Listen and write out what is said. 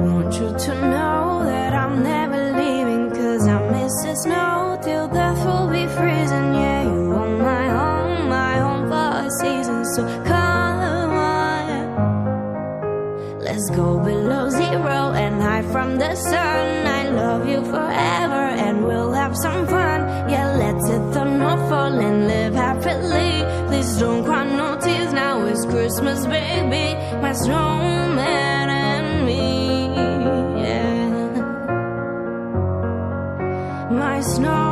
want you to know that I'm never leaving, 'cause I miss the snow till death will be freezing. Yeah, you are my home for a season. So come on, let's go below zero and hide from the sun. I love you forever and we'll have some fun. Yeah, let's hit the North Pole and live happily. Please don't cry no tears, now it's Christmas, baby. My snowman and me, yeah. My snow